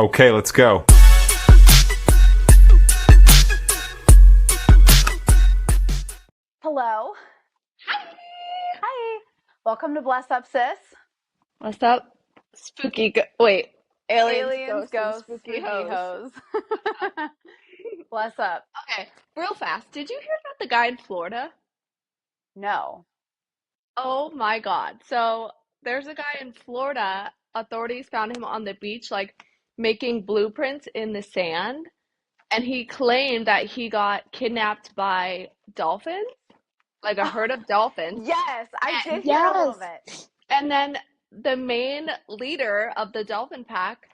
Okay, let's go. Hello. Hi. Welcome to Bless Up, Sis. What's up? Wait, aliens, Aliens, ghosts, and ghosts, spooky spooky hoes. hoes. Bless up. Okay, real fast. Did you hear about the guy in Florida? No. Oh my God. So there's a guy in Florida. Authorities found him on the beach, like making blueprints in the sand, and he claimed that he got kidnapped by dolphins, like a herd of dolphins. Yes, I did hear a little Yes. bit. And then the main leader of the dolphin pack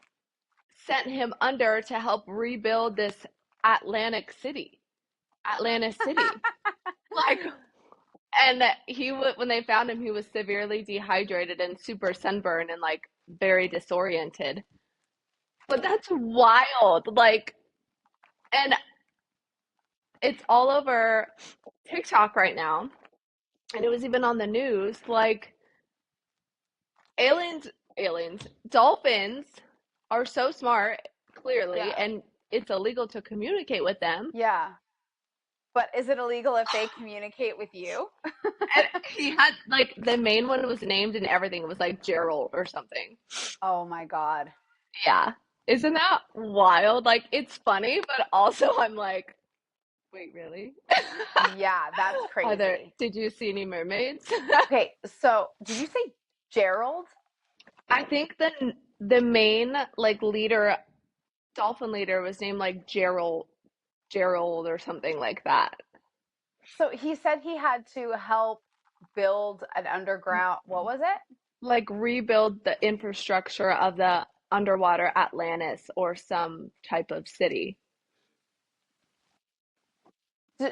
sent him under to help rebuild this Atlantis City. Like, and when they found him, he was severely dehydrated and super sunburned and like very disoriented. But that's wild. Like, and it's all over TikTok right now, and it was even on the news. Like, dolphins are so smart, clearly, Yeah. and it's illegal to communicate with them. Yeah. But is it illegal if they communicate with you? And he had like the main one was named and everything. It was like Gerald or something. Oh my God. Yeah. Isn't that wild? Like it's funny, but also I'm like, wait, really? Yeah, that's crazy. Did you see any mermaids? Okay, so did you say Gerald? I think the main like dolphin leader was named like Gerald or something like that. So he said he had to help build an underground, what was it? Like rebuild the infrastructure of the underwater Atlantis or some type of city. D-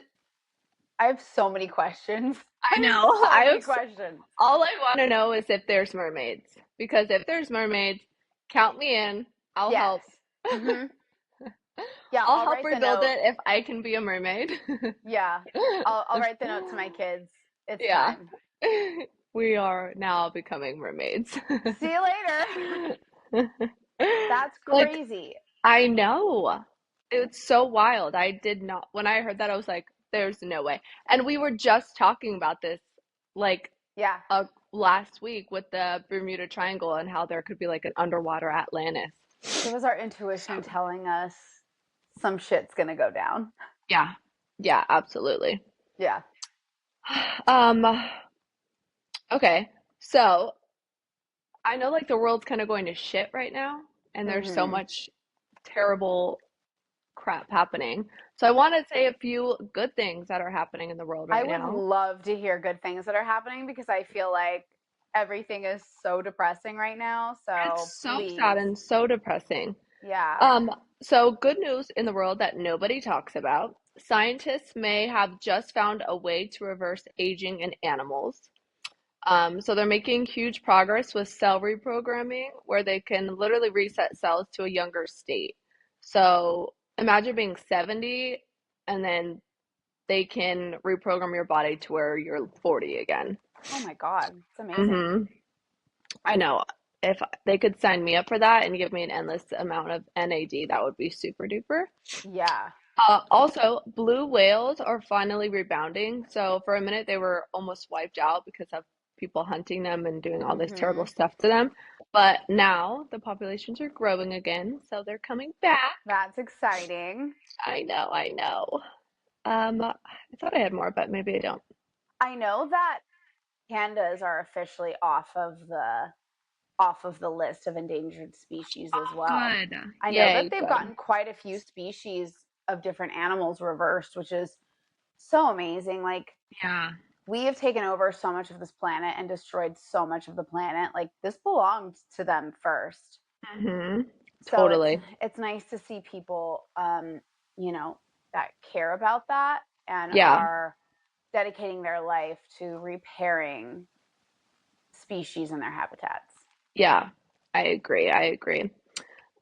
I have so many questions. I know. So many questions. All I want to know is if there's mermaids. Because if there's mermaids, count me in. I'll Yes. help. Mm-hmm. Yeah, I'll I'll help write the rebuild note. it if I can be a mermaid. Yeah, I'll write the note to my kids. It's Yeah. time. We are now becoming mermaids. See you later. That's Like, crazy. I know. It's so wild. I did not, when I heard that, I was like, there's no way. And we were just talking about this like Yeah, last week with the Bermuda Triangle and how there could be like an underwater Atlantis. it was our intuition telling us some shit's gonna go down. Yeah. Yeah, absolutely. Yeah. Um, okay. So I know like the world's kind of going to shit right now, and there's so Mm-hmm. much terrible crap happening. So I want to say a few good things that are happening in the world I right would now. love to hear good things that are happening because I feel like everything is so depressing right now. So It's so sad please. and so depressing. Yeah. Um, so good news in the world that nobody talks about. Scientists may have just found a way to reverse aging in animals. So they're making huge progress with cell reprogramming, where they can literally reset cells to a younger state. So imagine being 70 and then they can reprogram your body to where you're 40 again. Oh my God. It's amazing. hmm I know. If they could sign me up for that and give me an endless amount of NAD, that would be super duper. Yeah. Also, blue whales are finally rebounding. So for a minute, they were almost wiped out because of people hunting them and doing all this terrible Mm-hmm. stuff to them. But now the populations are growing again, so they're coming back. That's exciting. I know, I know. I thought I had more, but maybe I don't. I know that pandas are officially off of the list of endangered species as well. Good. I know that Yay, they've good. gotten quite a few species of different animals reversed, which is so amazing. Like Yeah. we have taken over so much of this planet and destroyed so much of the planet. Like this belonged to them first. hmm So it's Totally. it's nice to see people you know, that care about that and Yeah. are dedicating their life to repairing species and their habitats. Yeah. I agree. I agree.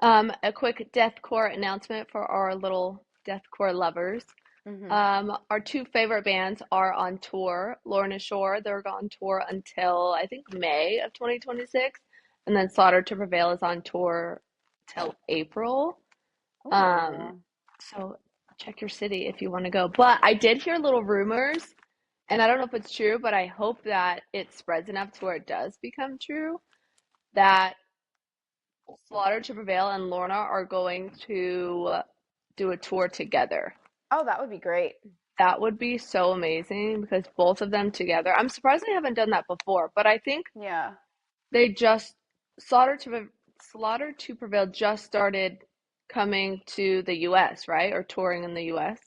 A quick deathcore announcement for our little deathcore lovers. Mm-hmm. Our two favorite bands are on tour. Lorna Shore, they're on tour until I think May of 2026. And then Slaughter to Prevail is on tour till April. Um, Ooh. so check your city if you want to go. But I did hear little rumors, and I don't know if it's true, but I hope that it spreads enough to where it does become true, that Slaughter to Prevail and Lorna are going to do a tour together. Oh, that would be great. That would be so amazing because both of them together. I'm surprised they haven't done that before, but I think Yeah. they just Slaughter to Prevail just started coming to the US, right? Or touring in the US,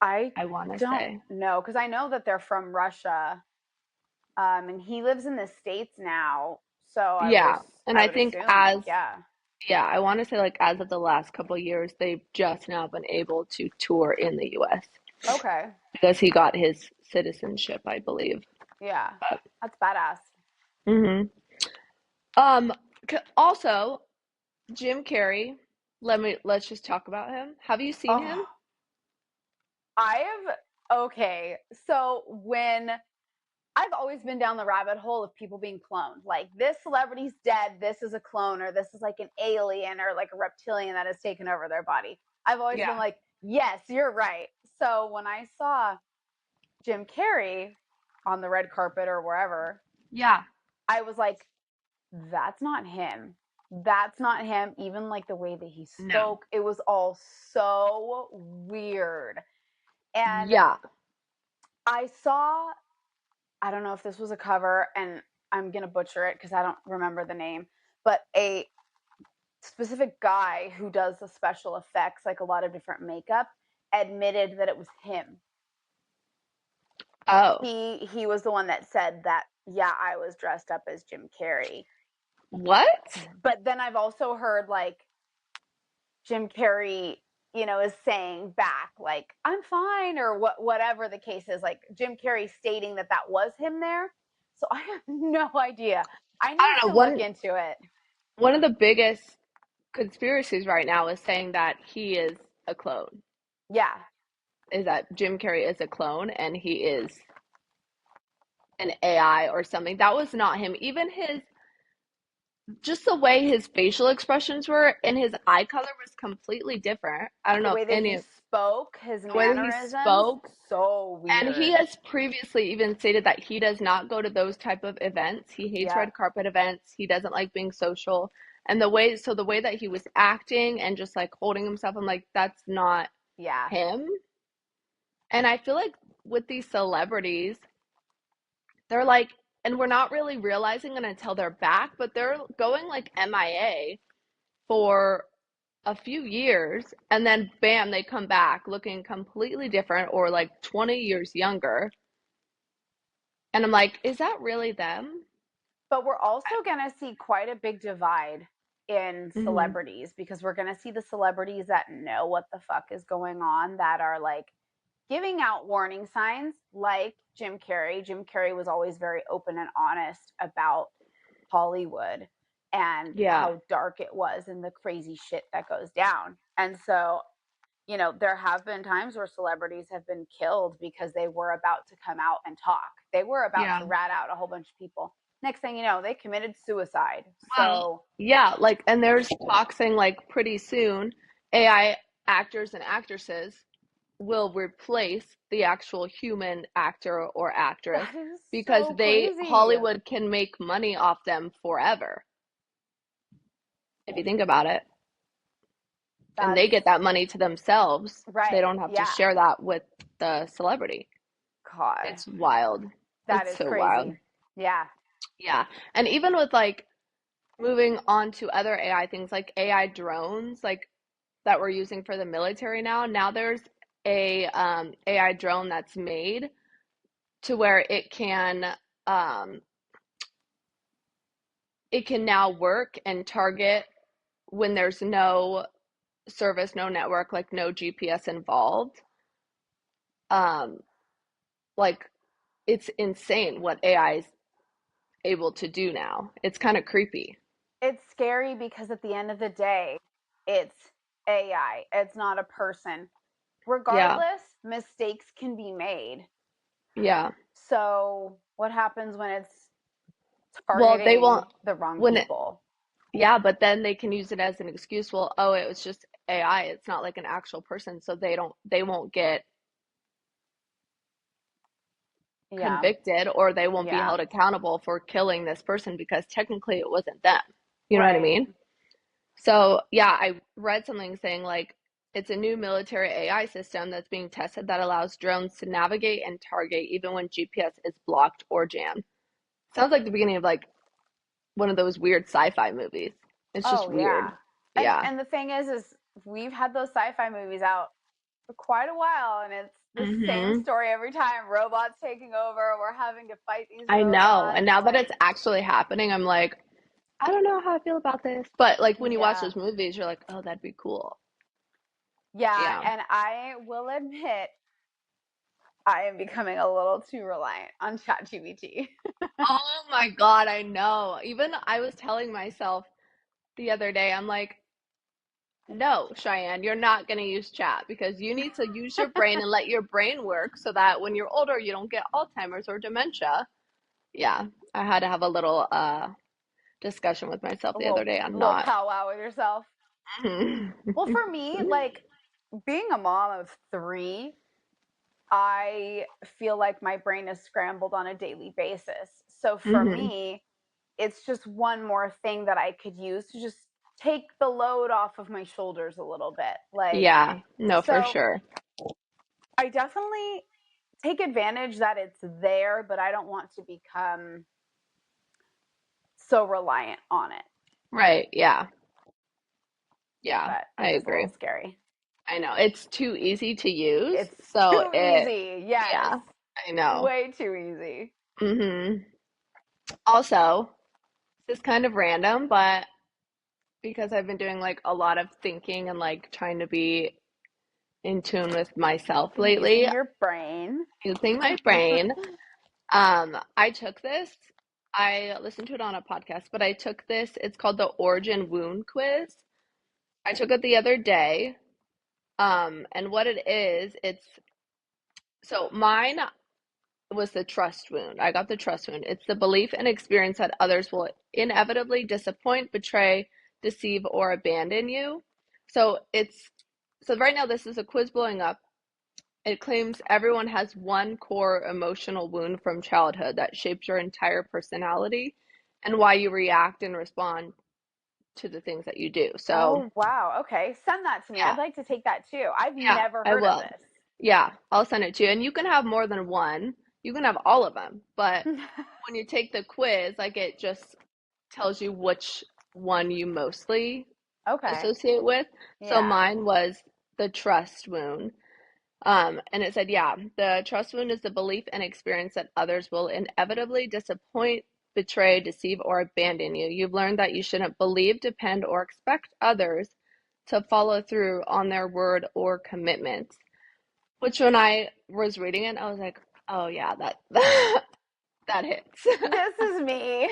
I I want to don't say. know because I know that they're from Russia, and he lives in the States now. So Yeah. And I I would think assume like yeah. I want to say like as of the last couple of years, they've just now been able to tour in the US Okay. because he got his citizenship, I believe. Yeah. But, That's badass. hmm Um, also, Jim Carrey, let's just talk about him. Have you seen him? Oh, I have okay. So when I've always been down the rabbit hole of people being cloned. Like this celebrity's dead, this is a clone, or this is like an alien or like a reptilian that has taken over their body. I've always been Yeah. like, yes, you're right. So when I saw Jim Carrey on the red carpet or wherever, Yeah. I was like, that's not him. That's not him. Even like the way that he No. spoke, it was all so weird. And Yeah. I saw, I don't know if this was a cover, and I'm going to butcher it because I don't remember the name, but a specific guy who does the special effects, like a lot of different makeup, admitted that it was him. Oh. He was the one that said that, yeah, I was dressed up as Jim Carrey. What? But then I've also heard like Jim Carrey, is saying back like I'm fine or whatever the case is, like Jim Carrey stating that that was him there. So I have no idea. I I need don't to know. look into it. One of the biggest conspiracies right now is saying that he is a clone. Yeah. Is that Jim Carrey is a clone and he is an AI or something. That was not him. Even his just the way his facial expressions were and his eye color was completely different. I don't The know if way that any he of spoke, his the way that he mannerisms, spoke. so And he weird. has previously even stated that he does not go to those type of events. He hates Yep. red carpet events. He doesn't like being social. And the way that he was acting and just like holding himself, I'm like, that's not Yeah. him. And I feel like with these celebrities, they're like, and we're not really realizing it until they're back, but they're going like MIA for a few years and then bam, they come back looking completely different or like 20 years younger. And I'm like, is that really them? But we're also going to see quite a big divide in Hmm. celebrities because we're going to see the celebrities that know what the fuck is going on, that are like giving out warning signs, like Jim Carrey. Jim Carrey was always very open and honest about Hollywood and Yeah, how dark it was and the crazy shit that goes down. And so, there have been times where celebrities have been killed because they were about to come out and talk. They were about yeah. to rat out a whole bunch of people. Next thing you know, they committed suicide. Well, So, yeah, like, and there's talk saying like pretty soon AI actors and actresses will replace the actual human actor or actress that is because so crazy. Hollywood can make money off them forever if you think about it. And they That's get that money to themselves. They right. don't have to Yeah. share that with the celebrity. God, It's wild. that It's is so wild. crazy. Yeah. Yeah. And even with like moving on to other AI things like AI drones, like that we're using for the military now. Now there's a AI drone that's made to where um, it can now work and target when there's no service, no network, like no GPS involved. Um, like it's insane what AI is able to do now. It's kind of creepy. It's scary because at the end of the day, it's AI. It's not a person. Yeah, Regardless, mistakes can be made. yeah. So, what happens when it's Well, they won't targeting the wrong when people? Yeah, but then they can use it as an excuse. Well, oh, it was just AI. It's not like an actual person, so they won't get Yeah. convicted or they won't be Yeah. held accountable for killing this person because technically it wasn't them. You know what I Right. mean? So, yeah, I read something saying like it's a new military AI system that's being tested that allows drones to navigate and target even when GPS is blocked or jammed. Sounds like the beginning of like one of those weird sci-fi movies. It's just Oh weird. yeah. Yeah. And the thing is we've had those sci-fi movies out for quite a while, and it's the same Hmm. story every time. Robots taking over, we're having to fight these I know. And robots. now that Like, it's actually happening, I'm like, I don't know how I feel about this. But like when you watch yeah. those movies, you're like, oh, that'd be cool. Yeah, Yeah. and I will admit I am becoming a little too reliant on ChatGPT. Oh my God, I know. Even I was telling myself the other day, I'm like, no, Cheyenne, you're not going to use chat because you need to use your brain and let your brain work so that when you're older, you don't get Alzheimer's or dementia. Yeah, I had to have a little discussion with myself A the other day. a I'm little not. powwow with yourself. Mhm. Well, for me, like being a mom of three, I feel like my brain is scrambled on a daily basis. So for Mhm. me, it's just one more thing that I could use to just take the load off of my shoulders a little bit. Like, Yeah, no, for so sure. I definitely take advantage that it's there, but I don't want to become so reliant on it. Right. Yeah. Yeah, But I it is a little agree. scary. I know. It's too easy to use. It's So too it, easy. Yes. yeah, I know. Way too easy. Hmm. Also, this is kind of random, but because I've been doing like a lot of thinking and like trying to be in tune with myself Been lately, using your brain. using my brain. I took this, I listened to it on a podcast, but I took this, it's called the Origin Wound Quiz. I took it the other day. And what it is, it's so mine was the trust wound. I got the trust wound. It's the belief and experience that others will inevitably disappoint, betray, deceive, or abandon you. So it's so right now this is a quiz blowing up. It claims everyone has one core emotional wound from childhood that shapes your entire personality and why you react and respond to the things that you do. So, Oh, wow. Okay. Send that to me. I'd yeah, like to take that too. I've yeah, never I heard of will. Yeah, I'll send it to you. And you can have more than one. You can have all of them. But this. when you take the quiz, like it just tells you which one you mostly Okay. associate with. So Yeah. mine was the trust wound. And it said, yeah, the trust wound is the belief and experience that others will inevitably disappoint, betray, deceive, or abandon you. You've learned that you shouldn't believe, depend, or expect others to follow through on their word or commitments. Which when I was reading it, I was like, oh yeah, that hits. This is me.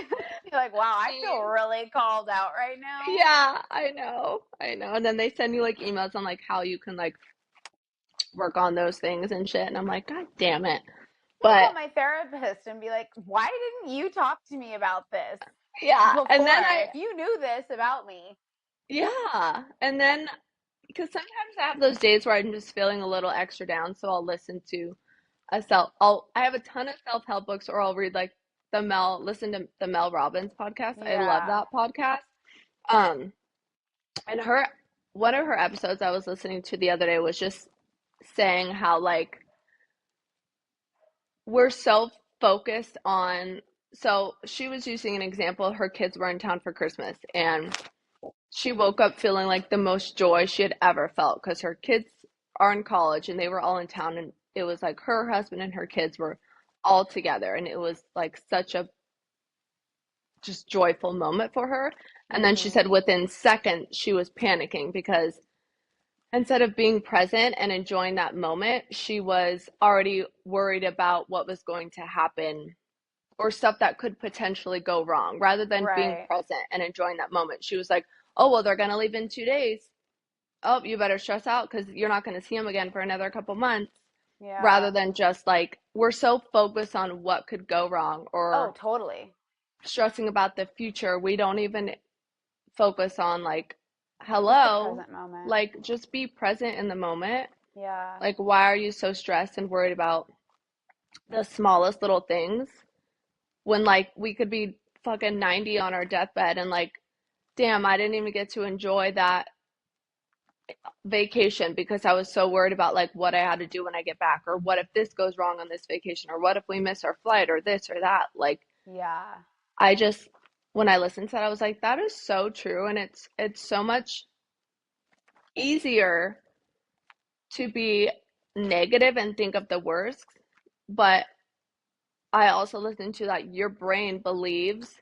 You're like, wow, I feel really called out right now. Yeah, I know. I know. And then they send you like emails on like how you can like work on those things and shit. And I'm like, God damn it. I'm gonna call But my therapist and be like, why didn't you talk to me about this yeah. And before? then If you knew this about me. yeah. And then, because sometimes I have those days where I'm just feeling a little extra down. So I'll listen to I have a ton of self-help books or I'll read like listen to the Mel Robbins podcast. I love Yeah. that podcast. Um, and one of her episodes I was listening to the other day was just saying how like we're so focused on so she was using an example, her kids were in town for Christmas and she woke up feeling like the most joy she had ever felt because her kids are in college and they were all in town and it was like her husband and her kids were all together and it was like such a just joyful moment for her. And then she Mhm. said within seconds she was panicking because instead of being present and enjoying that moment, she was already worried about what was going to happen or stuff that could potentially go wrong rather than being Right. present and enjoying that moment. She was like, oh, well, they're going to leave in 2 days. Oh, you better stress out because you're not going to see them again for another couple months. Rather Yeah. than just like, we're so focused on what could go wrong Oh, or totally. stressing about the future, we don't even focus on like, Just the hello, present moment. like just be present in the moment. Yeah. Like, why are you so stressed and worried about the smallest little things when like we could be fucking 90 on our deathbed and like, damn, I didn't even get to enjoy that vacation because I was so worried about like what I had to do when I get back, or what if this goes wrong on this vacation, or what if we miss our flight, or this or that. Like, Yeah. I just, when I listened to that, I was like, that is so true. And it's so much easier to be negative and think of the worst. But I also listened to that your brain believes,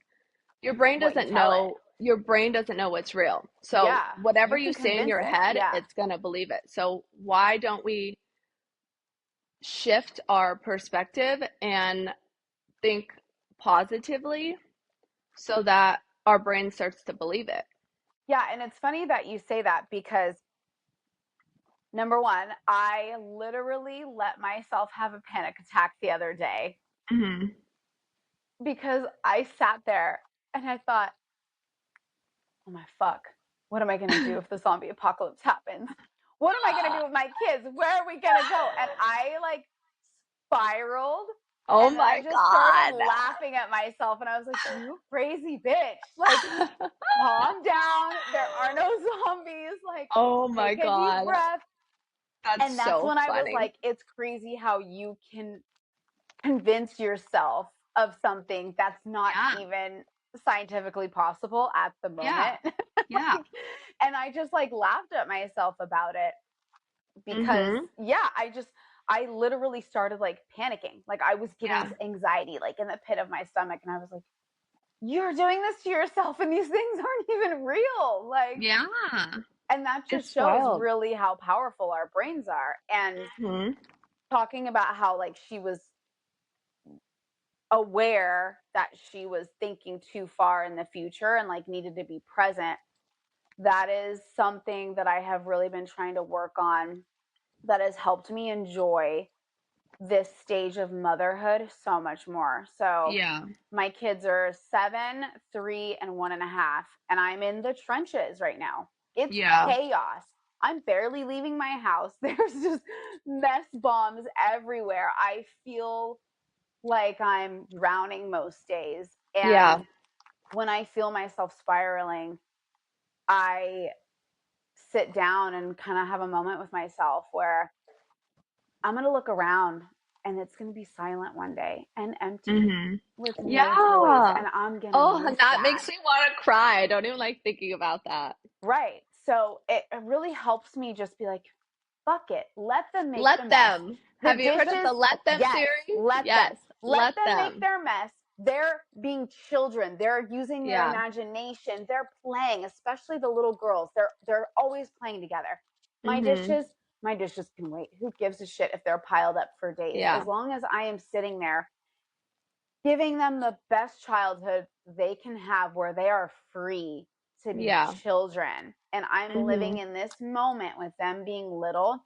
What you tell it. your brain doesn't know what's real. So Yeah. whatever You you can say in convince your it. head, Yeah. it's gonna believe it. So why don't we shift our perspective and think positively so that our brain starts to believe it? Yeah. And it's funny that you say that because number one, I literally let myself have a panic attack the other day Hmm. because I sat there and I thought, oh my fuck, what am I going to do if the zombie apocalypse happens? What am I going to do with my kids? Where are we going to go? And I like spiraled Oh and then I my just started God. laughing at myself and I was like, you crazy bitch. Like, calm down. There are no zombies. Like, Oh my take a deep God. breath. That's And that's so when I was funny. like, it's crazy how you can convince yourself of something that's not Yeah. even scientifically possible at the Yeah. moment. Yeah. Like, and I just like laughed at myself about it because Hmm. yeah, I literally started like panicking. Like I was getting Yeah. this anxiety like in the pit of my stomach and I was like, you're doing this to yourself and these things aren't even real. Like, Yeah. and that just It's shows wild. really how powerful our brains are. And Hmm. talking about how like she was aware that she was thinking too far in the future and like needed to be present, that is something that I have really been trying to work on, that has helped me enjoy this stage of motherhood so much more. So Yeah. my kids are 7, 3, and 1.5, and I'm in the trenches right now. It's Yeah. chaos. I'm barely leaving my house. There's just mess bombs everywhere. I feel like I'm drowning most days. Yeah. And when I feel myself spiraling, I sit down and kind of have a moment with myself where I'm going to look around and it's going to be silent one day and empty Hmm. with no toys. Yeah. And I'm going to Oh, miss that that. makes me want to cry. I don't even like thinking about that. Right. So it really helps me just be like, fuck it. Let them make the Let mess. them. The Have you heard of dishes, the let them yes, theory? let them. Yes. Let Let them make them. their mess. They're being children. They're using their Yeah. imagination. They're playing, especially the little girls. They're always playing together. My Hmm. dishes, my dishes can wait. Who gives a shit if they're piled up for days? Yeah. As long as I am sitting there giving them the best childhood they can have where they are free to be Yeah. children and I'm living Hmm. in this moment with them being little,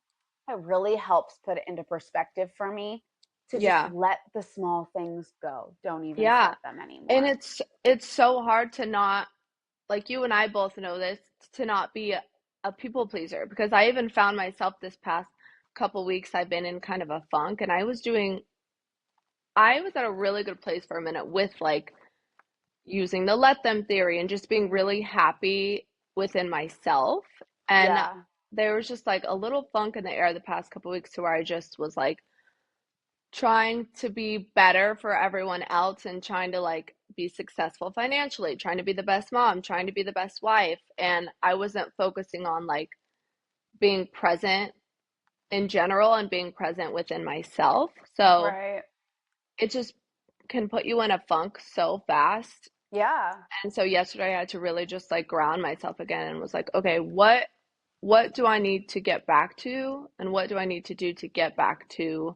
it really helps put it into perspective for me to just Yeah. let the small things go. Don't even Yeah. sweat them And anymore. it's so hard to not, like, you and I both know this, to not be a people pleaser, because I even found myself this past couple weeks I've been in kind of a funk, and I was at a really good place for a minute with like using the let them theory and just being really happy within myself. And Yeah. there was just like a little funk in the air the past couple weeks to where I just was like trying to be better for everyone else and trying to like be successful financially, trying to be the best mom, trying to be the best wife. And I wasn't focusing on like being present in general and being present within myself. So Right. it just can put you in a funk so fast. Yeah. And so yesterday I had to really just like ground myself again and was like, okay, what do I need to get back to, and what do I need to do to get back to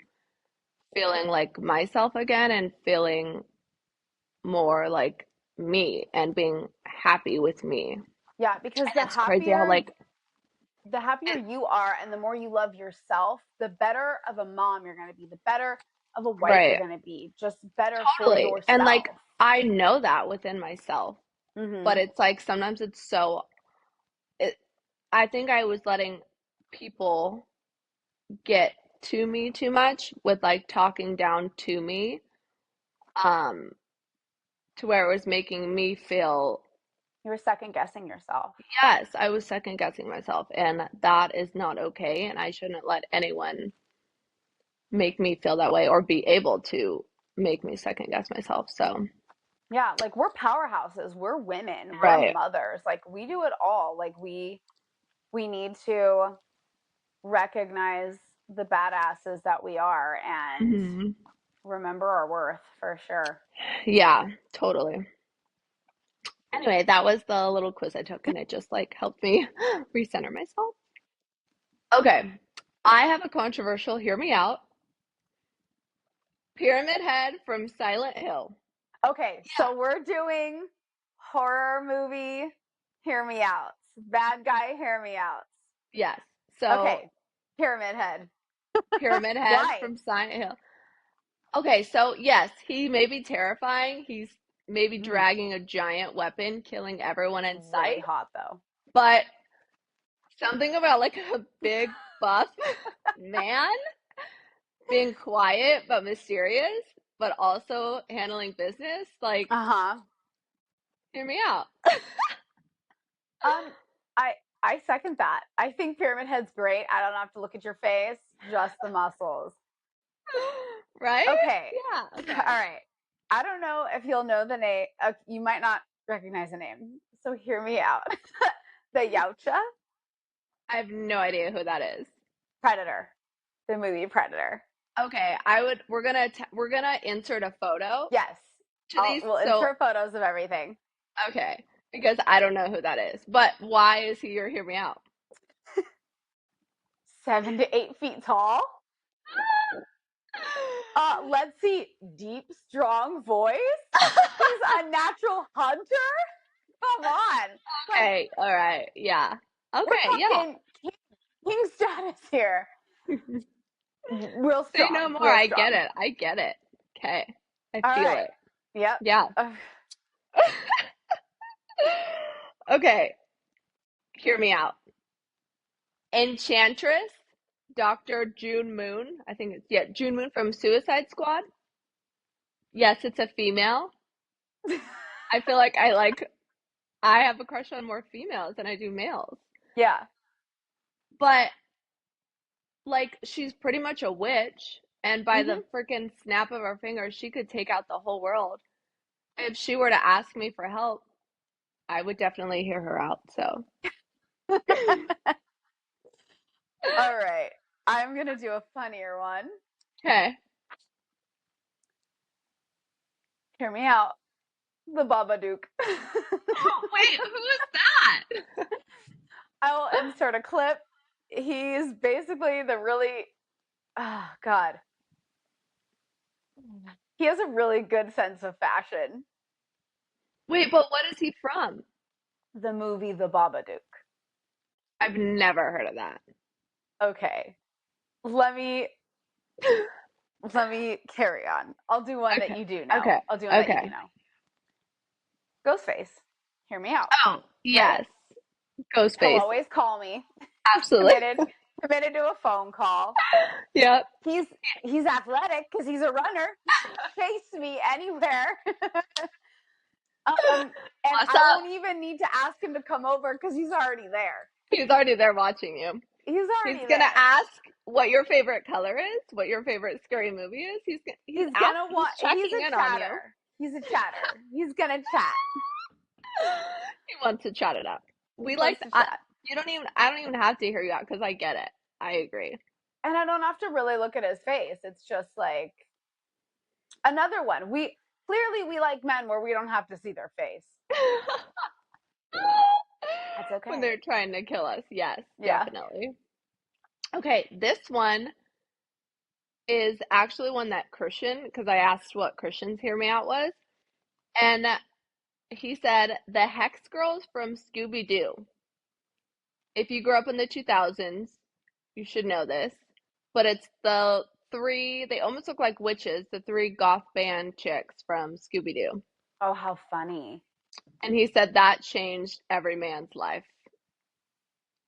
feeling like myself again and feeling more like me and being happy with me. And Yeah, because it's crazy how like the happier you are and the more you love yourself, the better of a mom you're going to be, the better of a wife you're right, going to be, just better for totally. And like yourself. I know that within myself. but Mhm. it's like sometimes it's so it I think I was letting people get to me too much with like talking down to me, um, to where it was making me feel, You were second guessing yourself. yes, I was second guessing myself, and that is not okay, and I shouldn't let anyone make me feel that way or be able to make me second guess myself. So, Yeah, like we're powerhouses. We're women. We're right. mothers. Like we do it all. Like we need to recognize the badasses that we are and Hmm. remember our worth for sure. Yeah, totally. Anyway, that was the little quiz I took, and it just like helped me recenter myself. Okay, I have a controversial, hear me out. Pyramid Head from Silent Hill. Okay, so we're doing horror movie hear me out. Bad guy hear me out. Yes. So Okay, Pyramid Head. Pyramid Head Why? from Silent Hill. Okay, so yes, he may be terrifying. He's maybe Mm, dragging a giant weapon, killing everyone in really sight. hot though. But something about like a big buff man being quiet but mysterious, but also handling business, like, Uh-huh. hear me out. Um, I I second that. I think Pyramid Head's great. I don't have to look at your face, just the muscles. Right? Okay. Yeah, All okay. right. I don't know if you'll know the name. You might not recognize the name. So hear me out. The Yautja I have no idea who that is. Predator. The movie Predator. Okay, we're gonna insert a photo Yes. to these. We'll So, insert photos of everything. okay, because I don't know who that is. But why is he your hear me out? 7 to 8 feet tall. Let's see. Deep, strong voice. He's a natural hunter. Come on. Like Okay, all right, yeah. we're Okay, yeah. talking king status here. Real Say no strong. more. Real I get strong. it. I get it. Okay. I All feel right. it. Yep. Yeah. Uh, Okay, hear me out. Enchantress, Dr. June Moon. I think it's, yeah, June Moon from Suicide Squad. Yes, it's a female. I feel like I have a crush on more females than I do males. yeah. But like she's pretty much a witch, and by Hmm. the freaking snap of her fingers, she could take out the whole world. If she were to ask me for help, I would definitely hear her out. So, All right. I'm gonna do a funnier one. okay. Hear me out. The Babadook. Wait, who is that? I will insert a clip. He's basically the really, oh God, he has a really good sense of fashion. Wait, but what is he from? The movie The Babadook. I've never heard of that. Okay, let me let me carry on. I'll do one that Okay. you do know. Okay. I'll do one that you do Okay. know. Ghostface. Hear me out. Oh, Ready? yes. He'll Ghostface. always call me. Absolutely. Committed to a phone call. Yep. He's he's athletic because he's a runner. He can chase me anywhere. And What's I up? won't even need to ask him to come over because he's already there. He's already there watching you. He's He's already gonna there. ask what your favorite color is, what your favorite scary movie is. He's gonna He's want. He's checking a in on you. chatter. He's a chatter. He's gonna chat. He wants to chat it up. He We like wants to chat. you don't even I don't even have to hear you out because I get it. I agree. And I don't have to really look at his face. It's just like another one. We clearly we like men where we don't have to see their face. That's When okay. they're trying to kill us. Yes, Yeah. definitely. Okay, this one is actually one that Christian, because I asked what Christian's Hear Me Out was, and he said the Hex Girls from Scooby Doo. If you grew up in the 2000s, you should know this, but it's the three, they almost look like witches, the three goth band chicks from Scooby Doo. Oh, how funny. And he said that changed every man's life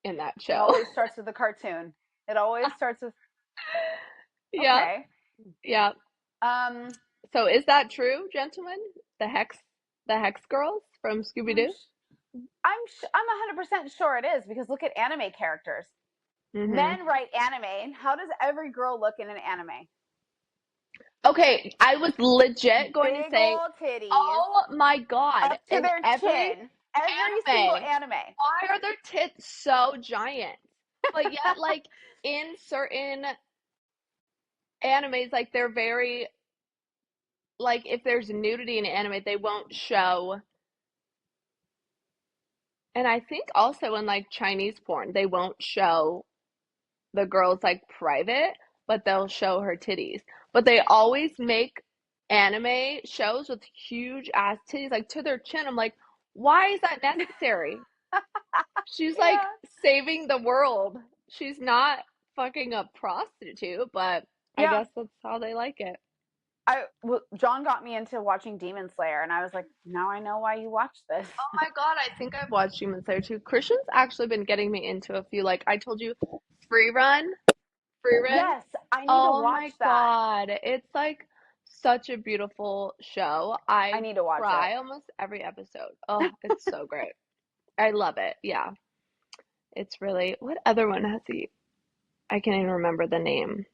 in that It show. always starts with a cartoon. It always starts with Yeah, okay. yeah. Um, So is that true, gentlemen? The Hex, the Hex girls from I'm Scooby-Doo? I'm 100% sure it is because look at anime characters. Mm-hmm. Men write anime, and how does every girl look in an anime? Okay, I was legit going to Big say, old titties oh my God, up to in their every chin. Every single anime, anime. why are their tits so giant? But yet, like, in certain animes, like, they're very, like, if there's nudity in anime, they won't show. And I think also in, like, Chinese porn, they won't show the girl's like private, but they'll show her titties. But they always make anime shows with huge ass titties, like to their chin. I'm like, why is that necessary? She's like Yeah. saving the world. She's not fucking a prostitute, but I Yeah. guess that's how they like it. John got me into watching Demon Slayer, and I was like, now I know why you watch this. Oh my God, I think I've watched Demon Slayer too. Christian's actually been getting me into a few, like I told you, Free Run. Free Run. Yes, I need to Oh watch my that. God. It's like such a beautiful show. I I need to watch it. cry almost every episode. Oh, it's so great. I love it. Yeah. It's really, what other one has he? I can't even remember the name.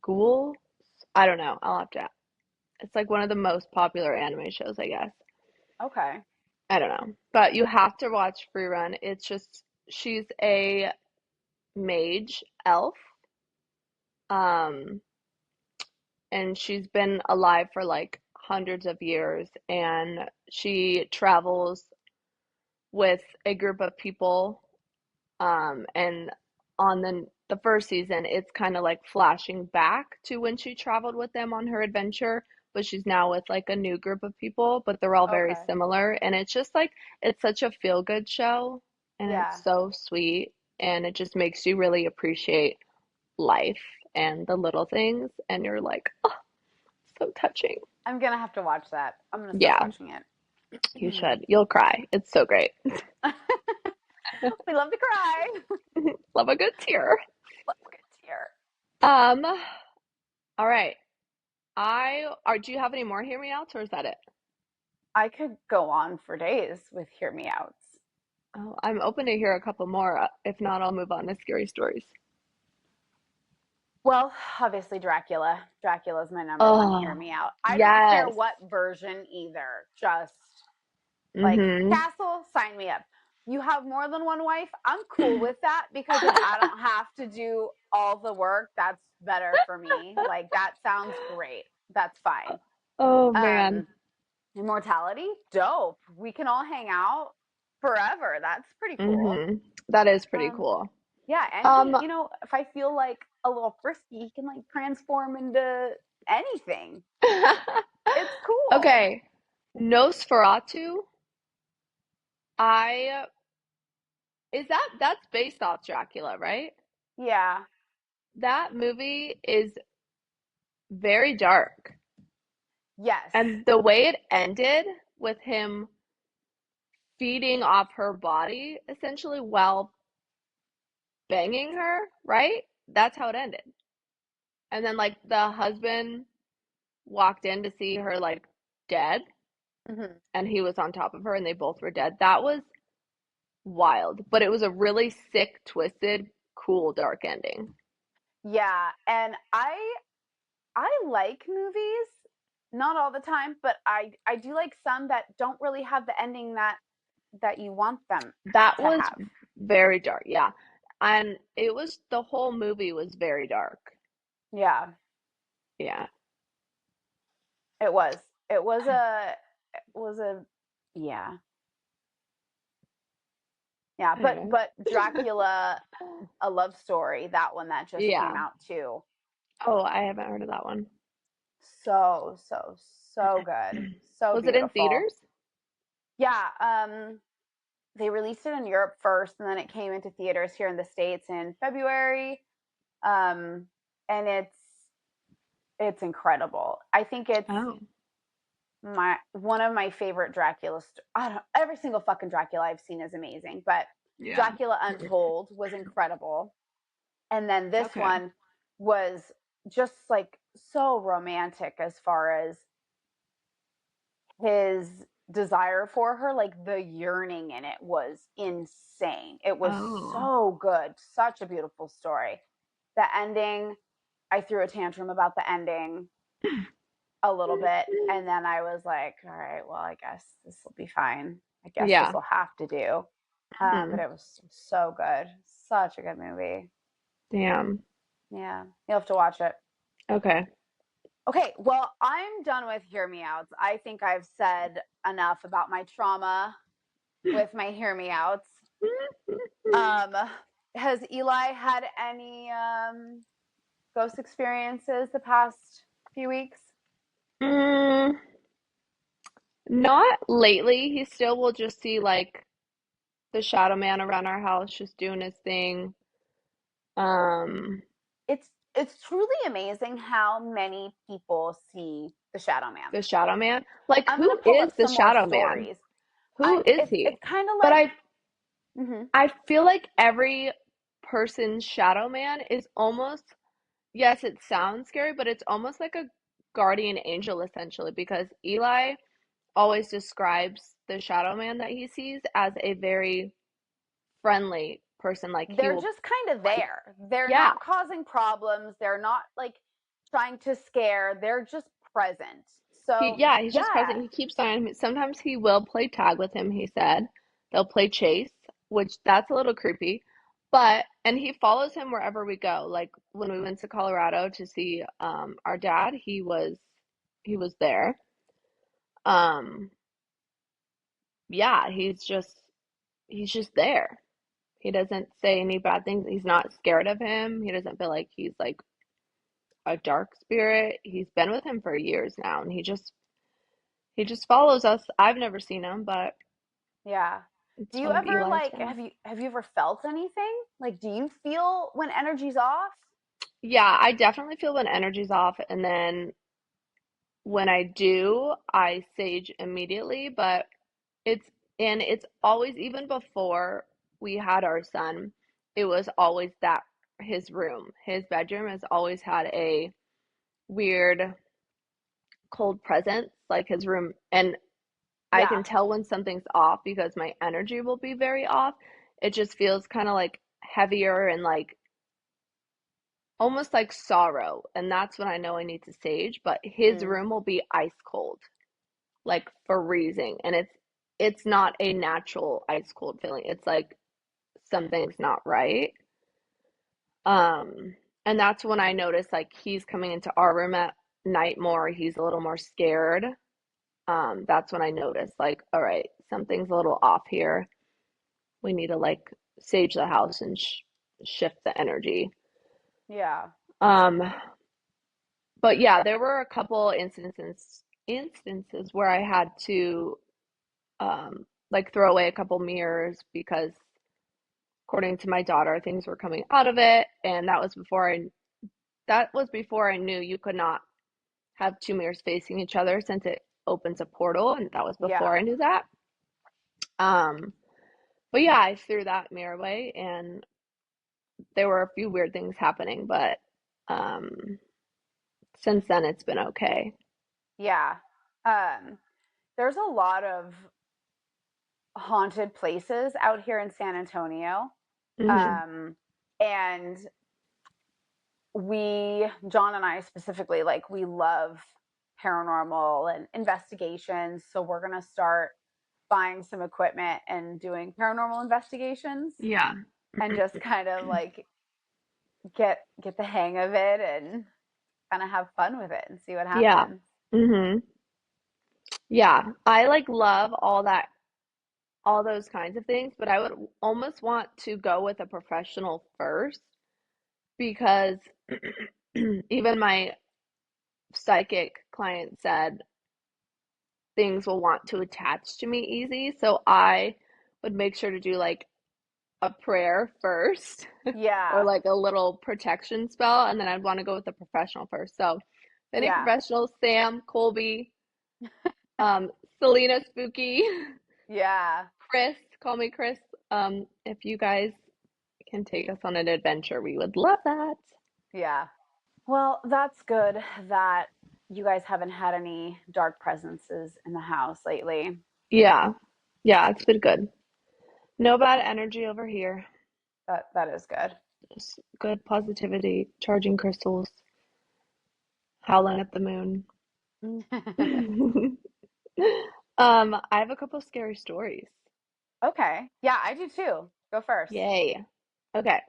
Ghoul? I don't know. I'll have to. It's like one of the most popular anime shows, I guess. Okay. I don't know. But you have to watch Free Run. It's just, she's a mage elf. Um, and she's been alive for like hundreds of years, and she travels with a group of people, and on the first season it's kind of like flashing back to when she traveled with them on her adventure, but she's now with like a new group of people, but they're all very Okay. similar, and it's just like it's such a feel good show, and Yeah. it's so sweet, and it just makes you really appreciate life and the little things, and you're like, oh, so touching. I'm gonna have to watch that. I'm gonna start Yeah, watching it. you should. You'll cry. It's so great. We love to cry. Love a good tear. Love a good tear. Um, all right. Do you have any more hear me outs, or is that it? I could go on for days with hear me outs. Oh, I'm open to hear a couple more. If not, I'll move on to scary stories. Well, obviously Dracula. Dracula's my number one hear Oh, me out. I don't care yes. what version either. Just like Mm-hmm. castle, sign me up. You have more than one wife, I'm cool with that because if I don't have to do all the work, that's better for me. Like that sounds great. That's fine. Oh man. Um Immortality, dope. We can all hang out forever. That's pretty cool. Mm-hmm. That is pretty Um cool. yeah, and Um, if I feel like a little frisky, he can like transform into anything. It's cool. okay. Nosferatu. I is that's based off Dracula, right? Yeah. That movie is very dark. Yes. And the way it ended with him feeding off her body essentially while banging her, right? That's how it ended. And then like the husband walked in to see her like dead, Hmm. and he was on top of her and they both were dead. That was wild, but it was a really sick, twisted, cool, dark ending. Yeah, and I like movies, not all the time, but I do like some that don't really have the ending that you want them That to was have. very dark, yeah. And it was the whole movie was very dark. Yeah, Yeah. it was. It was a yeah. Yeah, but Dracula, a love story, that one that just came Yeah. out too. Oh, I haven't heard of that one. So, so, so good. So Was it in beautiful. theaters? Yeah, they released it in Europe first and then it came into theaters here in the States in February. Um, and it's incredible. I think it's Oh. my one of my favorite Dracula. I don't. Every single fucking Dracula I've seen is amazing, but Yeah. Dracula Untold was incredible, and then this Okay. one was just like so romantic as far as his desire for her, like the yearning in it was insane. It was Oh. so good, such a beautiful story. The ending, I threw a tantrum about the ending a little bit, and then I was like, all right, well, I guess this will be fine. I guess this Yeah. will have to do. But Hmm. it was so good, such a good movie. Damn. Yeah, you'll have to watch it. Okay. Okay, well, I'm done with hear me outs. I think I've said enough about my trauma with my hear me outs. Um, has Eli had any ghost experiences the past few weeks? Mm, not lately. He still will just see like the shadow man around our house just doing his thing. Um, It's truly amazing how many people see the Shadow Man. the shadow man. Like, I'm gonna who pull is up the some more shadow man? stories. Who is It's he? kind of But like, I mm-hmm. I feel like every person's shadow man is almost, yes, it sounds scary, but it's almost like a guardian angel essentially because Eli always describes the shadow man that he sees as a very friendly person. Like he They're will just kind of like, there. They're yeah, not causing problems. They're not like trying to scare. They're just present. So he's just present. yeah, He keeps on him. Sometimes he will play tag with him, he said. They'll play chase, which that's a little creepy. But and he follows him wherever we go. Like when we went to Colorado to see our dad, he was there. Um yeah, he's just there. He doesn't say any bad things. He's not scared of him. He doesn't feel like he's like a dark spirit. He's been with him for years now and he just follows us. I've never seen him, but yeah. it's Do you one of ever Eli's like things. have you ever felt anything? Like do you feel when energy's off? Yeah, I definitely feel when energy's off, and then when I do, I sage immediately, but it's it's always even before we had our son, it was always that his room, his bedroom has always had a weird cold presence, like his room, and I Yeah. can tell when something's off because my energy will be very off. It just feels kind of like heavier and like almost like sorrow, and that's when I know I need to sage, but his Mm, room will be ice cold, like freezing, and it's not a natural ice cold feeling. It's like something's not right. Um, and that's when I notice like he's coming into our room at night more, he's a little more scared. That's when I notice like, all right, something's a little off here. We need to like sage the house and shift the energy. yeah. Um, but yeah, there were a couple instances where I had to like throw away a couple mirrors because according to my daughter, things were coming out of it, and that was before I knew you could not have two mirrors facing each other since it opens a portal, and that was before Yeah. I knew that. Um, but yeah, I threw that mirror away, and there were a few weird things happening, but um, since then it's been okay. Yeah. Um there's a lot of haunted places out here in San Antonio. Hmm. Um and John and I specifically, like we love paranormal and investigations, so we're going to start buying some equipment and doing paranormal investigations Yeah. and just kind of like get the hang of it and kind of have fun with it and see what Yeah. happens. Hmm. Yeah. I like love all those kinds of things, but I would almost want to go with a professional first because even my psychic client said things will want to attach to me easy. So I would make sure to do like a prayer first or Yeah. like a little protection spell, and then I'd want to go with a professional first. So, if any Yeah. professionals, Sam, Colby, Selena Spooky, Yeah. Chris, call me Chris. If you guys can take us on an adventure, we would love that. Yeah. Well, that's good that you guys haven't had any dark presences in the house lately. Yeah. Yeah, it's been good. No bad energy over here. That is good. Just good positivity, charging crystals, howling at the moon. I have a couple scary stories. Okay. Yeah, I do too. Go first. Yay. Okay.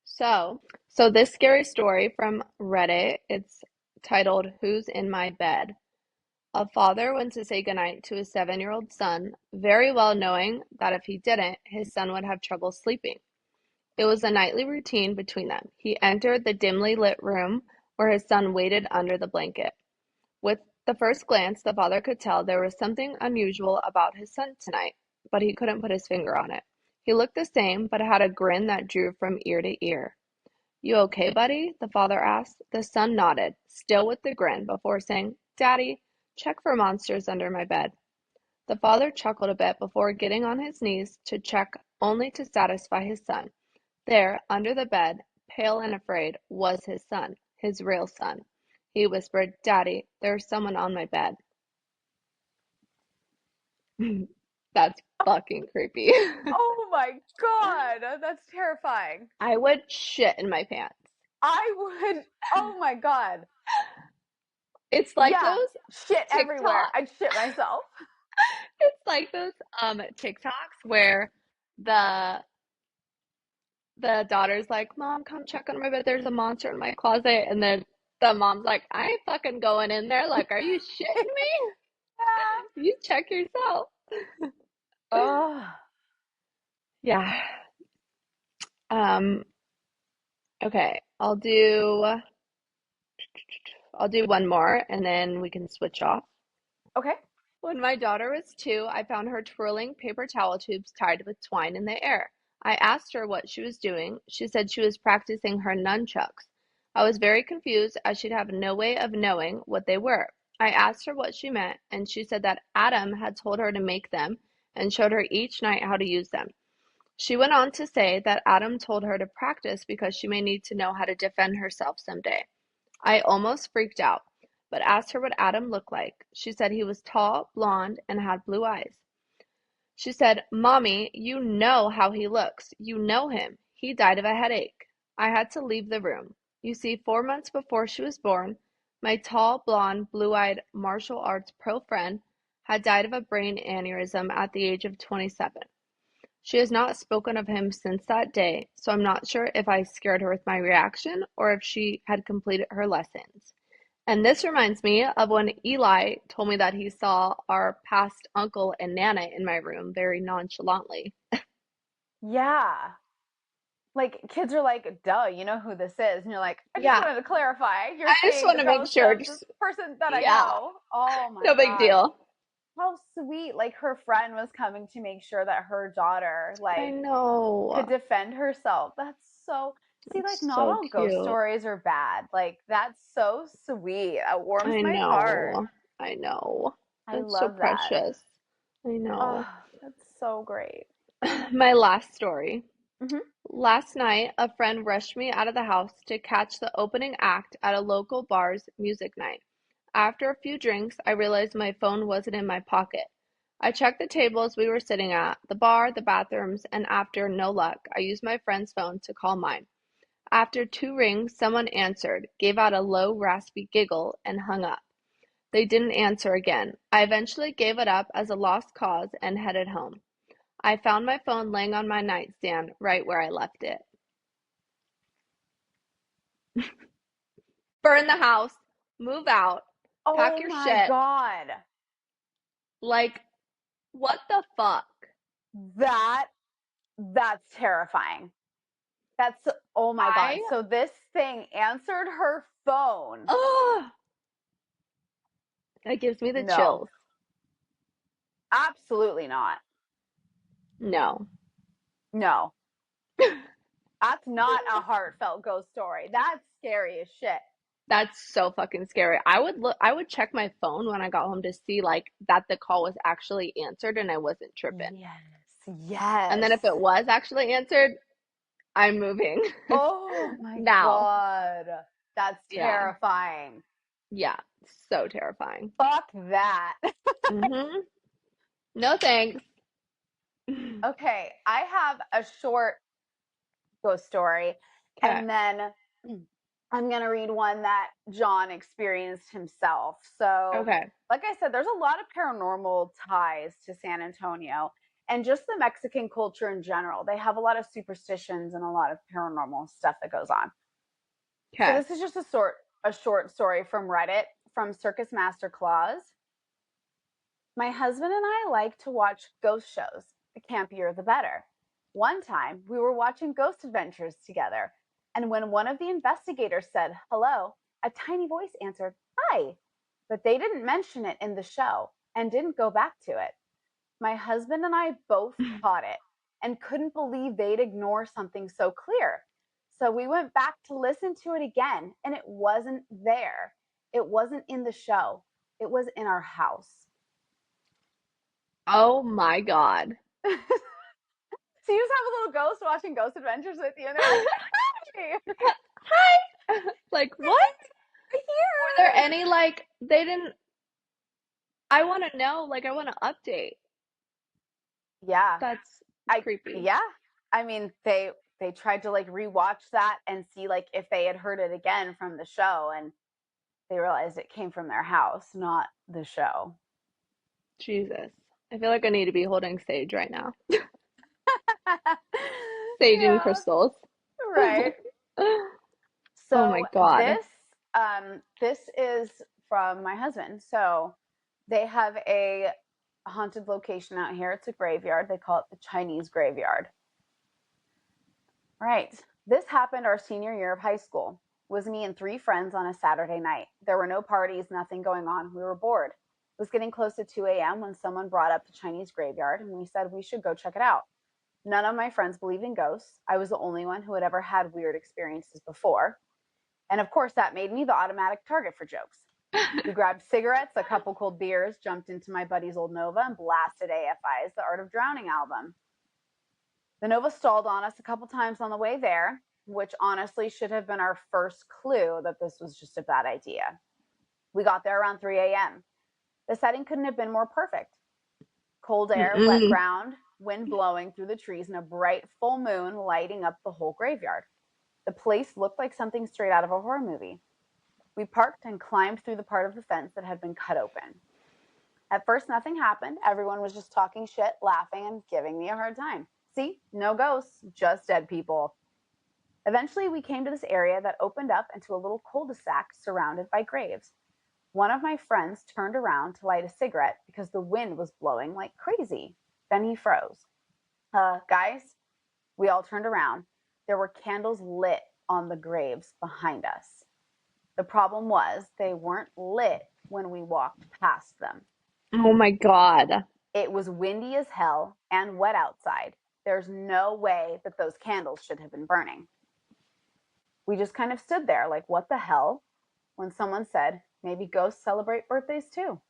So this scary story from Reddit, it's titled Who's in My Bed? A father went to say goodnight to his 7-year-old son, very well knowing that if he didn't, his son would have trouble sleeping. It was a nightly routine between them. He entered the dimly lit room where his son waited under the blanket. With the first glance, the father could tell there was something unusual about his son tonight, but he couldn't put his finger on it. He looked the same, but had a grin that drew from ear to ear. "You okay, buddy?" the father asked. The son nodded, still with the grin, before saying, "Daddy, check for monsters under my bed." The father chuckled a bit before getting on his knees to check, only to satisfy his son. There, under the bed, pale and afraid, was his son, his real son. He whispered, "Daddy, there's someone on my bed." That's fucking creepy. Oh my God, that's terrifying. I would shit in my pants. I would, oh my God. It's like Yeah, those shit everywhere. TikTok. I'd shit myself. It's like those TikToks where the the daughter's like, "Mom, come check on my bed. There's a monster in my closet." And then the mom's like, "I ain't fucking going in there. Like, are you shitting me? Yeah. You check yourself." Oh, Yeah. Um, okay. I'll do one more and then we can switch off. okay. When my daughter was 2, I found her twirling paper towel tubes tied with twine in the air. I asked her what she was doing. She said she was practicing her nunchucks. I was very confused as she'd have no way of knowing what they were. I asked her what she meant, and she said that Adam had told her to make them and showed her each night how to use them. She went on to say that Adam told her to practice because she may need to know how to defend herself someday. I almost freaked out, but asked her what Adam looked like. She said he was tall, blond, and had blue eyes. She said, "Mommy, you know how he looks. You know him. He died of a headache." I had to leave the room. You see, 4 months before she was born, my tall, blond, blue-eyed martial arts pro friend had died of a brain aneurysm at the age of 27. She has not spoken of him since that day, so I'm not sure if I scared her with my reaction or if she had completed her lessons. And this reminds me of when Eli told me that he saw our past uncle and Nana in my room very nonchalantly. Yeah. Like kids are like, duh, you know who this is. And you're like, I just Yeah, wanted to clarify. You're I just seeing want the to make ghost sure. of this Just, person that I yeah, know. Oh my no big God. deal. How sweet. Like her friend was coming to make sure that her daughter I like could know. defend herself. That's so see, like That's not so all ghost cute. stories are bad. Like that's so sweet. That warms I my heart. know. I know. I That's so love that. precious. I know. Oh, that's so great. My last story. Hmm. Last night, a friend rushed me out of the house to catch the opening act at a local bar's music night. After a few drinks, I realized my phone wasn't in my pocket. I checked the tables we were sitting at, the bar, the bathrooms, and after no luck, I used my friend's phone to call mine. After 2 rings, someone answered, gave out a low, raspy giggle, and hung up. They didn't answer again. I eventually gave it up as a lost cause and headed home. I found my phone laying on my nightstand right where I left it. Burn the house, move out, pack Oh your my shit. God. Like, what the fuck? That that's terrifying. That's oh my I, God. So this thing answered her phone. oh, that gives me the No, chills. absolutely not. No. No. That's not a heartfelt ghost story. That's scary as shit. That's so fucking scary. I would check my phone when I got home to see like that the call was actually answered and I wasn't tripping. Yes, And then if yes. it was actually answered, I'm moving Oh my now. God. That's Yeah. terrifying. Yeah. So terrifying. Fuck that. Mm-hmm. No thanks. Okay, I have a short ghost story, Okay. and then I'm going to read one that John experienced himself. So, Okay. like I said, there's a lot of paranormal ties to San Antonio and just the Mexican culture in general. They have a lot of superstitions and a lot of paranormal stuff that goes on. So Okay. this is just a short story from Reddit from Circus Master Claus. My husband and I like to watch ghost shows. The campier, the better. One time, we were watching Ghost Adventures together, and when one of the investigators said hello, a tiny voice answered, "Hi," but they didn't mention it in the show and didn't go back to it. My husband and I both caught it and couldn't believe they'd ignore something so clear. So we went back to listen to it again, and it wasn't there. It wasn't in the show, it was in our house. Oh my God. So you just have a little ghost watching Ghost Adventures with you, and they're like, "Hey, Hi. Like what? Were there here." any like they didn't I want to know, like I want to update. Yeah, That's I creepy. yeah. I mean, they tried to like rewatch that and see like if they had heard it again from the show, and they realized it came from their house, not the show. Jesus. I feel like I need to be holding sage right now. Sage and Yeah, crystals. right. Oh my So God. this is from my husband. So they have a haunted location out here. It's a graveyard. They call it the Chinese graveyard. Right. This happened our senior year of high school. It was me and three friends on a Saturday night. There were no parties, nothing going on. We were bored. It was getting close to 2 a.m. when someone brought up the Chinese graveyard, and we said we should go check it out. None of my friends believed in ghosts. I was the only one who had ever had weird experiences before. And of course, that made me the automatic target for jokes. We grabbed cigarettes, a couple cold beers, jumped into my buddy's old Nova, and blasted AFI's The Art of Drowning album. The Nova stalled on us a couple times on the way there, which honestly should have been our first clue that this was just a bad idea. We got there around 3 a.m. The setting couldn't have been more perfect. Cold air, wet Mm-mm. ground, wind blowing through the trees, and a bright full moon lighting up the whole graveyard. The place looked like something straight out of a horror movie. We parked and climbed through the part of the fence that had been cut open. At first, nothing happened. Everyone was just talking shit, laughing, and giving me a hard time. See, no ghosts, just dead people. Eventually, we came to this area that opened up into a little cul de sac surrounded by graves. One of my friends turned around to light a cigarette because the wind was blowing like crazy. Then he froze. Guys, we all turned around. There were candles lit on the graves behind us. The problem was they weren't lit when we walked past them. Oh my God. It was windy as hell and wet outside. There's no way that those candles should have been burning. We just kind of stood there like, what the hell? When someone said, maybe ghosts celebrate birthdays too.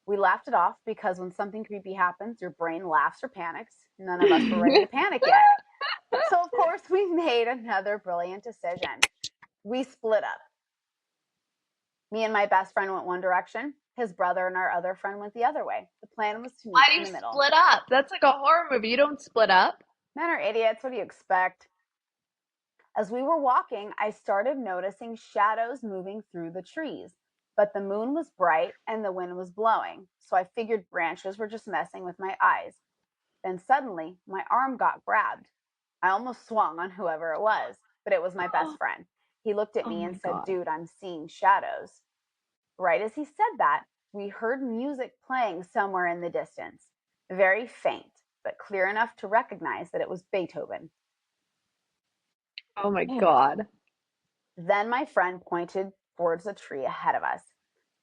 We laughed it off because when something creepy happens, your brain laughs or panics. None of us were ready to panic yet. So, of course, we made another brilliant decision. We split up. Me and my best friend went one direction. His brother and our other friend went the other way. The plan was to Why meet do in you the middle. split up? That's like a horror movie. You don't split up. Men are idiots. What do you expect? As we were walking, I started noticing shadows moving through the trees, but the moon was bright and the wind was blowing, so I figured branches were just messing with my eyes. Then suddenly, my arm got grabbed. I almost swung on whoever it was, but it was my best friend. He looked at Oh me my and said, God. "Dude, I'm seeing shadows." Right as he said that, we heard music playing somewhere in the distance. Very faint, but clear enough to recognize that it was Beethoven. Oh my God. Then my friend pointed towards a tree ahead of us.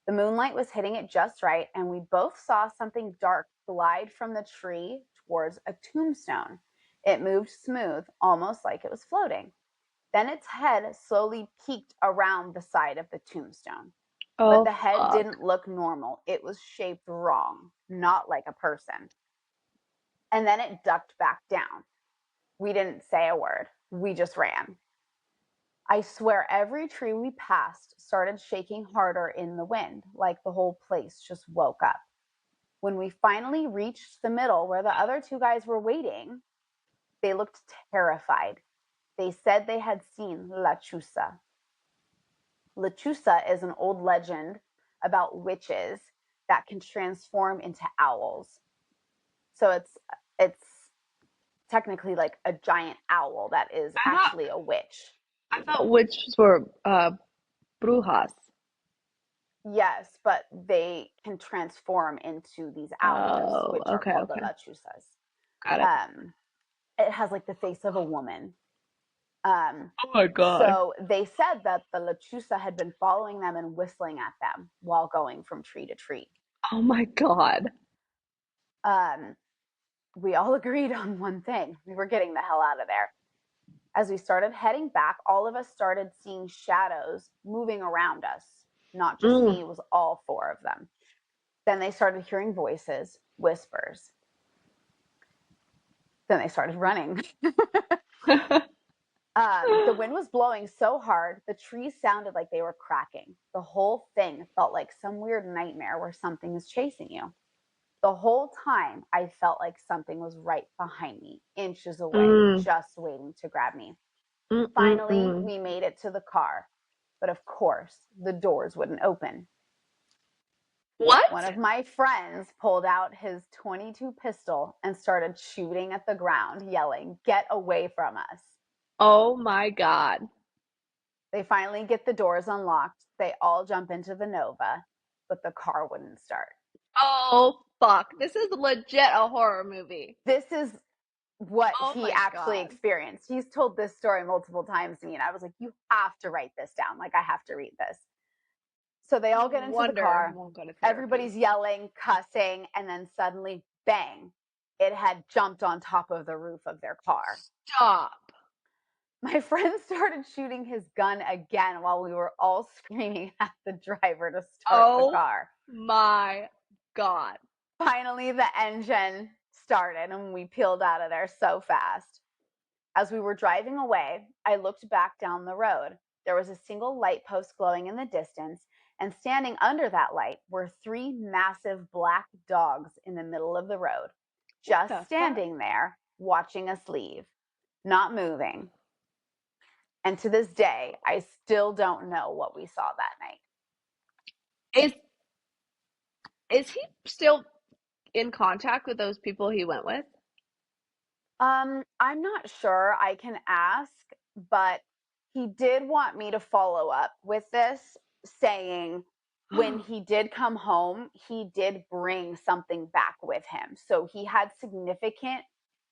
The moonlight was hitting it just right, and we both saw something dark glide from the tree towards a tombstone. It moved smooth, almost like it was floating. Then its head slowly peeked around the side of the tombstone. But Oh, the head fuck. didn't look normal. It was shaped wrong, not like a person. And then it ducked back down. We didn't say a word. We just ran. I swear every tree we passed started shaking harder in the wind, like the whole place just woke up. When we finally reached the middle where the other two guys were waiting, they looked terrified. They said they had seen La Chusa. La Chusa is an old legend about witches that can transform into owls. So it's technically like a giant owl that is I thought actually a witch. I thought witches were brujas. Yes, but they can transform into these owls, Oh, which are okay, called the okay. lechusas. Got it. Um, it has like the face of a woman. Um, Oh my God. so they said that the lechusa had been following them and whistling at them while going from tree to tree. Oh my God. Um, we all agreed on one thing: we were getting the hell out of there. As we started heading back, all of us started seeing shadows moving around us. Not just Mm. me, it was all four of them. Then they started hearing voices, whispers. Then they started running. The wind was blowing so hard, the trees sounded like they were cracking. The whole thing felt like some weird nightmare where something is chasing you. The whole time, I felt like something was right behind me, inches away, Mm. just waiting to grab me. Mm, mm, Finally, mm. we made it to the car, but of course, the doors wouldn't open. One What? of my friends pulled out his 22 pistol and started shooting at the ground, yelling, "Get away from us." Oh my God. They finally get the doors unlocked. They all jump into the Nova, but the car wouldn't start. Oh fuck. This is legit a horror movie. This is what Oh he my actually God. experienced. He's told this story multiple times to me, and I was like, you have to write this down. Like, I have to read this. So they all No get into the wonder I car. won't go to therapy. Everybody's yelling, cussing, and then suddenly, bang, it had jumped on top of the roof of their car. Stop. My friend started shooting his gun again while we were all screaming at the driver to start the Oh car. my God. Finally, the engine started and we peeled out of there so fast. As we were driving away, I looked back down the road. There was a single light post glowing in the distance, and standing under that light were three massive black dogs in the middle of the road, What just the fuck? standing there, watching us leave, not moving. And to this day, I still don't know what we saw that night. Is is he still in contact with those people he went with? I'm not sure. I can ask, but he did want me to follow up with this, saying when he did come home, he did bring something back with him. So he had significant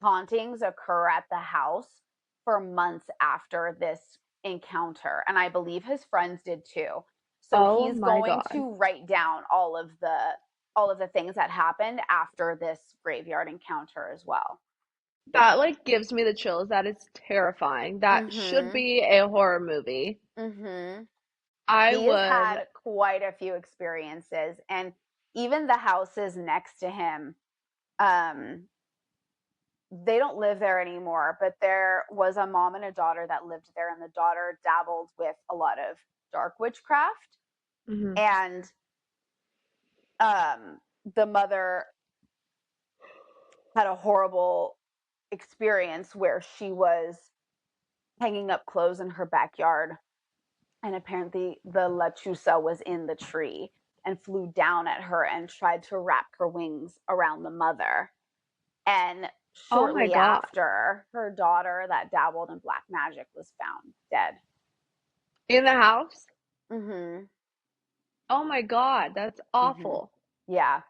hauntings occur at the house for months after this encounter. And I believe his friends did too. So Oh he's my going God. to write down all of the things that happened after this graveyard encounter as well. That like gives me the chills. That is terrifying. That should Mhm. be a horror movie. Mhm. I He has would. had quite a few experiences, and even the houses next to him, um they don't live there anymore, but there was a mom and a daughter that lived there, and the daughter dabbled with a lot of dark witchcraft, Mhm. and the mother had a horrible experience where she was hanging up clothes in her backyard, and apparently the lechusa was in the tree and flew down at her and tried to wrap her wings around the mother. And Oh my shortly God. after, her daughter that dabbled in black magic was found dead. In the house? Mhm. Oh my God. That's Mhm. awful. Yeah.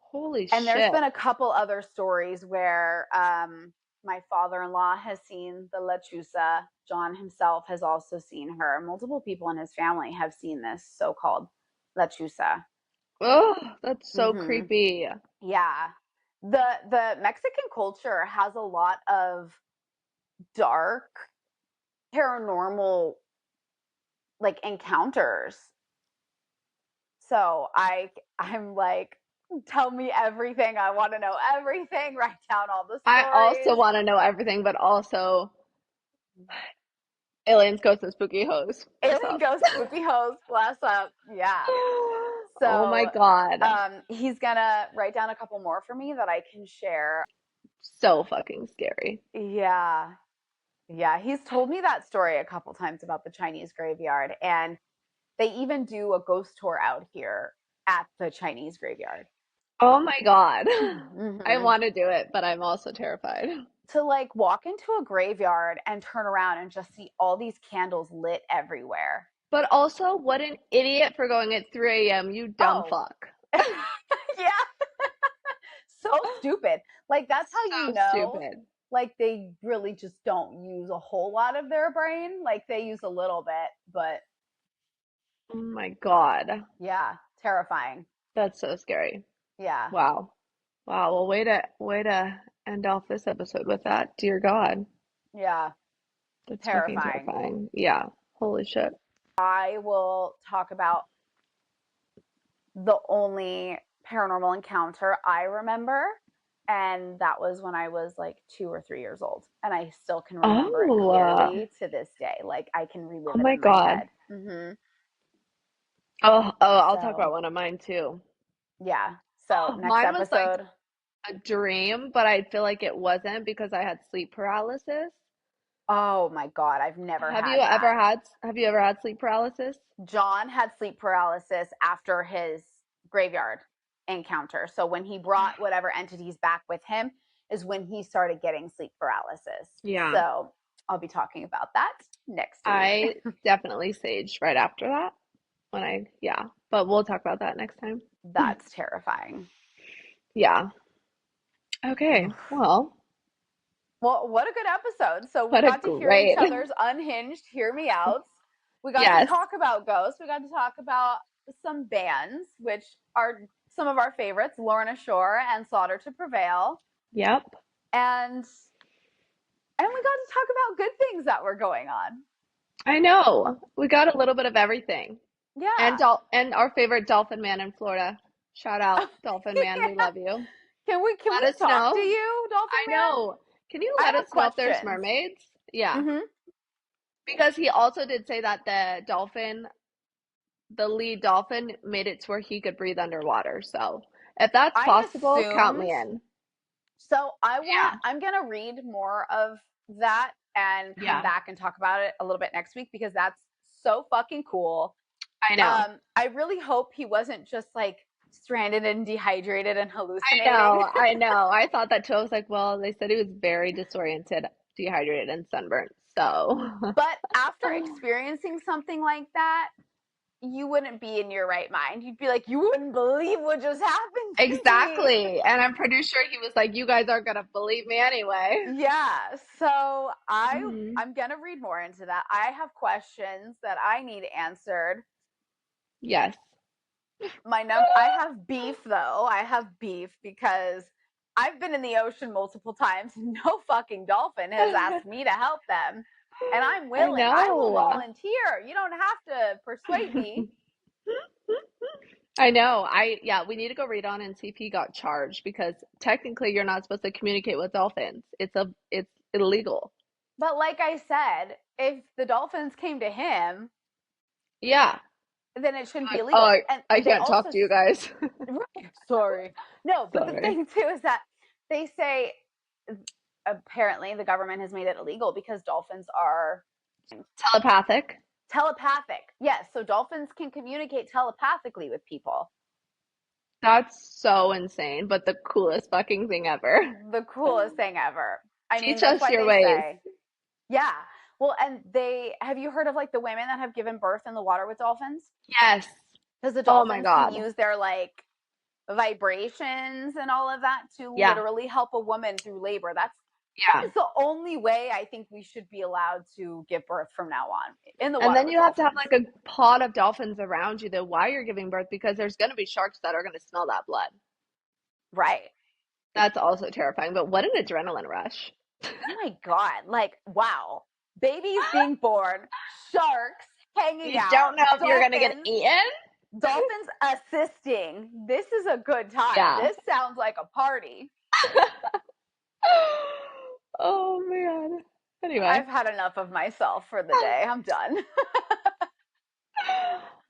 Holy And there's shit. been a couple other stories where my father-in-law has seen the lechusa. John himself has also seen her. Multiple people in his family have seen this so-called lechusa. Oh, that's so Mhm. creepy. Yeah. The Mexican culture has a lot of dark. paranormal like encounters. So I'm like, tell me everything. I want to know everything. Write down all the I also stories. want to know everything, but also aliens, ghosts, and spooky hoes. Bless Alien up. Ghost Spooky Host, bless up. Yeah. Oh my So God. he's gonna write down a couple more for me that I can share. So fucking scary. Yeah. Yeah. He's told me that story a couple times about the Chinese graveyard. And they even do a ghost tour out here at the Chinese graveyard. Oh my God. I Hmm. want to do it, but I'm also terrified. To like walk into a graveyard and turn around and just see all these candles lit everywhere. But also, what an idiot for going at 3 a.m., you dumb Oh, fuck. yeah. So stupid. Like, that's how you So know, stupid. like, they really just don't use a whole lot of their brain. Like, they use a little bit, but Oh my God. yeah, terrifying. That's so scary. Yeah. Wow. Wow. Well, way to end off this episode with that. Dear God. Yeah. That's fucking Terrifying. terrifying. Yeah. Holy shit. I will talk about the only paranormal encounter I remember. And that was when I was like 2 or 3 years old. And I still can remember it Oh, clearly to this day. Like I can relive oh it my in my God. head. I'll talk about So, one of mine too. yeah. So, Oh, next mine was like episode. a dream, but I feel like it wasn't because I had sleep paralysis. Oh my God. I've never had that. Have you ever had sleep paralysis? John had sleep paralysis after his graveyard encounter. So, when he brought whatever entities back with him, is when he started getting sleep paralysis. Yeah. So, I'll be talking about that next week. I definitely saged right after that yeah, but we'll talk about that next time. That's terrifying. Yeah. Okay. Well, Well, what a good episode. So we what a got to hear each great. other's unhinged hear me outs. We got to Yes. talk about ghosts. We got to talk about some bands, which are some of our favorites, Lorna Shore and Slaughter to Prevail. Yep. And we got to talk about good things that were going on. I know. We got a little bit of everything. And Yeah. our favorite dolphin man in Florida. Shout out, Dolphin Man. We Yeah. love you. Can Let we us talk to know. you, Dolphin I Man? know. Can you I let have us know if there's questions. mermaids? Yeah. Mm-hmm. Because he also did say that the lead dolphin, made it to where he could breathe underwater. So if that's I possible, count assumed. me in. So Yeah. I'm gonna read more of that and come Yeah. back and talk about it a little bit next week because that's so fucking cool. I know. I really hope he wasn't just like stranded and dehydrated and I hallucinating. know. I know. I thought that too. I was like, well, they said he was very disoriented, dehydrated, and sunburnt. So, But after experiencing something like that, you wouldn't be in your right mind. You'd be like, you wouldn't believe what just happened to me. exactly. And I'm pretty sure he was like, you guys aren't gonna believe me anyway. Yeah. So Hmm. I'm gonna read more into that. I have questions that I need answered. Yes. I have beef though. I have beef because I've been in the ocean multiple times and no fucking dolphin has asked me to help them. And I'm I willing. I will know. volunteer. You don't have to persuade me. I know. Yeah, we need to go read on and see if he got charged because technically you're not supposed to communicate with dolphins. It's illegal. But like I said, if the dolphins came to him, Yeah. then it shouldn't be Like, oh, illegal. And I they can't talk also to you guys. right, sorry. No, but the Sorry. thing too is that they say apparently the government has made it illegal because dolphins are Telepathic. telepathic. Yes, so dolphins can communicate telepathically with people. That's so insane, but the coolest fucking thing ever. The coolest thing ever. I mean, Teach that's us why your they ways. say, yeah. Well, and they have you heard of like the women that have given birth in the water with dolphins? Yes. Because the Oh my dolphins can God. use their like vibrations and all of that to Yeah. literally help a woman through labor. That Yeah. is the only way I think we should be allowed to give birth from now on in the And water then with you have to have dolphins. like a pod of dolphins around you that while you're giving birth because there's going to be sharks that are going to smell that blood. Right. That's also terrifying, but what an adrenaline rush. Oh my God. Like, wow. babies being born, sharks hanging You out, don't know if you're gonna get eaten? dolphins assisting. This is a good time. Yeah. This sounds like a party. Oh man. Anyway. I've had enough of myself for the day. I'm done.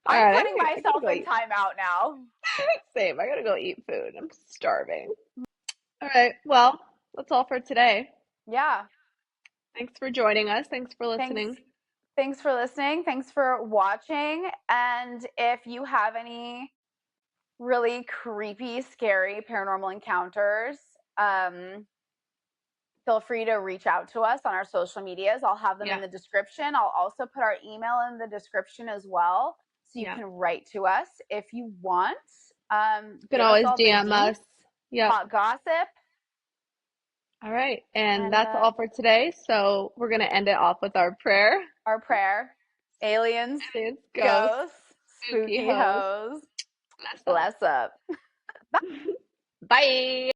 All I'm right, putting I gotta myself go in eat. timeout now. Same. I gotta go eat food. I'm starving. All right. Well, that's all for today. Yeah. Thanks for joining us. Thanks for Thanks. listening. Thanks for listening. Thanks for watching. And if you have any really creepy, scary paranormal encounters, feel free to reach out to us on our social medias. I'll have them in the description. I'll also put our email in the description as well. So you can write to us if you want. You can Give us always all the DM us. deets, Yep. hot gossip. All right. And And that's all for today. So we're gonna end it off with our prayer. our prayer. Aliens, Aliens, ghosts, ghosts, spooky spooky hoes. hoes. Bless up. Bless up. Bye.